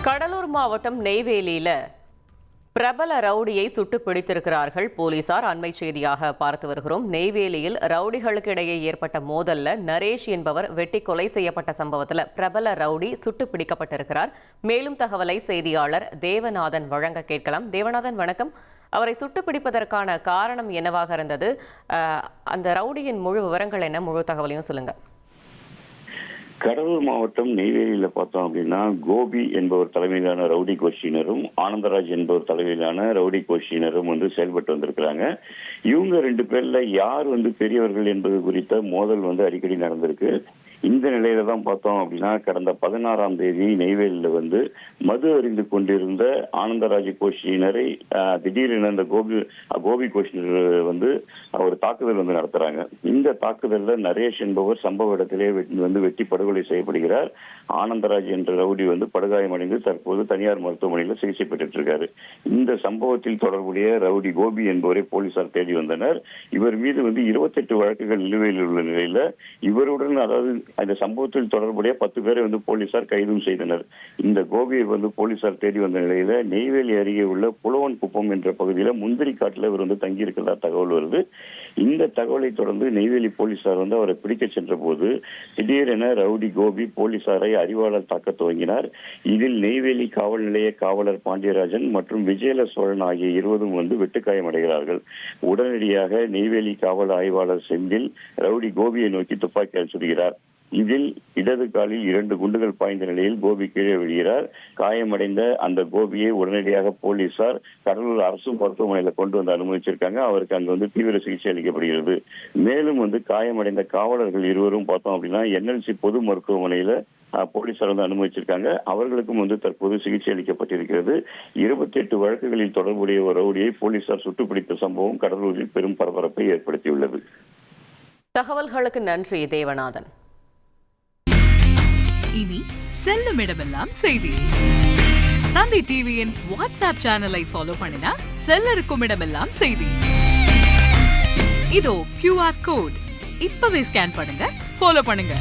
கடலூர் மாவட்டம் நெய்வேலியில பிரபல ரவுடியை சுட்டு பிடித்திருக்கிறார்கள் போலீசார். அண்மை செய்தியாக பார்த்து வருகிறோம். நெய்வேலியில் ரவுடிகளுக்கு இடையே ஏற்பட்ட மோதல்ல நரேஷ் என்பவர் வெட்டி கொலை செய்யப்பட்ட சம்பவத்தில் பிரபல ரவுடி சுட்டு பிடிக்கப்பட்டிருக்கிறார். மேலும் தகவலை செய்தியாளர் தேவநாதன் வழங்க கேட்கலாம். தேவநாதன், வணக்கம். அவரை சுட்டு பிடிப்பதற்கான காரணம் என்னவாக இருந்தது? அந்த ரவுடியின் முழு விவரங்கள் என்ன, முழு தகவலையும் சொல்லுங்க. கடலூர் மாவட்டம் நெய்வேலியில பார்த்தோம் அப்படின்னா, கோபி என்பவர் தலைமையிலான ரவுடி கோஷ்டியினரும் ஆனந்தராஜ் என்பவர் தலைமையிலான ரவுடி கோஷ்டியினரும் செயல்பட்டு வந்திருக்கிறாங்க. இவங்க ரெண்டு பேர்ல யார் பெரியவர்கள் என்பது குறித்த மோதல் அடிக்கடி நடந்திருக்கு. இந்த நிலையில தான் பார்த்தோம் அப்படின்னா, கடந்த 16ஆம் தேதி நெய்வேலியில மது அறிந்து கொண்டிருந்த ஆனந்தராஜ் கோஷ்டியினரை திடீரென அந்த கோபி கோஷ்டியினர் ஒரு தாக்குதல் நடத்துறாங்க. இந்த தாக்குதல்ல நரேஷ் என்பவர் சம்பவ இடத்திலே வெட்டி படுகொலை செய்யப்படுகிறார். ஆனந்தராஜ் என்ற ரவுடி படுகாயமடைந்து தற்போது தனியார் மருத்துவமனையில் சிகிச்சை பெற்றுட்டு இருக்காரு. இந்த சம்பவத்தில் தொடர்புடைய ரவுடி கோபி என்பவரை போலீசார் தேடி வந்தனர். இவர் மீது 28 வழக்குகள் நிலுவையில் உள்ள நிலையில இவருடன், அதாவது அந்த சம்பவத்தில் தொடர்புடைய 10 பேரை போலீசார் கைதும் செய்தனர். இந்த கோபியை போலீசார் தேடி வந்த நிலையில நெய்வேலி அருகே உள்ள புலவன் குப்பம் என்ற பகுதியில முந்திரி காட்டுல இவர் தங்கி இருக்கிறதா தகவல் வருது. இந்த தகவலை தொடர்ந்து நெய்வேலி போலீசார் அவரை பிடிக்க சென்ற போது திடீரென ரவுடி கோபி போலீசாரை அறிவாளர் தாக்க துவங்கினார். இதில் நெய்வேலி காவல் நிலைய காவலர் பாண்டியராஜன் மற்றும் விஜயல சோழன் ஆகிய இருவரும் வெட்டுக்காயம் அடைகிறார்கள். உடனடியாக நெய்வேலி காவல் ஆய்வாளர் செந்தில் ரவுடி கோபியை நோக்கி துப்பாக்கியால் சுடுகிறார். இதில் இடது காலில் 2 குண்டுகள் பாய்ந்த நிலையில் கோபி கீழே விழுகிறார். காயமடைந்த அந்த கோபியை உடனடியாக போலீசார் கடலூர் அரசு மருத்துவமனையில கொண்டு அனுமதிச்சிருக்காங்க. அவருக்கு அங்கு தீவிர சிகிச்சை அளிக்கப்படுகிறது. மேலும் காயமடைந்த காவலர்கள் இருவரும் பார்த்தோம் அப்படின்னா NLC பொது மருத்துவமனையில போலீசார் அனுமதிச்சிருக்காங்க. அவர்களுக்கும் தற்போது சிகிச்சை அளிக்கப்பட்டிருக்கிறது. 28 வழக்குகளில் தொடர்புடைய ஒரு ரவுடியை போலீசார் சுட்டுப்பிடித்த சம்பவம் கடலூரில் பெரும் பரபரப்பை ஏற்படுத்தியுள்ளது. தகவல்களுக்கு நன்றி தேவநாதன். இனி செல்லும் இடமெல்லாம் செய்தி. தந்தி டிவியின் வாட்ஸ்அப் சேனலை ஃபாலோ பண்ணினா செல்ல இருக்கும் இடமெல்லாம் செய்தி. இதோ QR கோட் இப்பவே ஸ்கேன் பண்ணுங்க, ஃபாலோ பண்ணுங்க.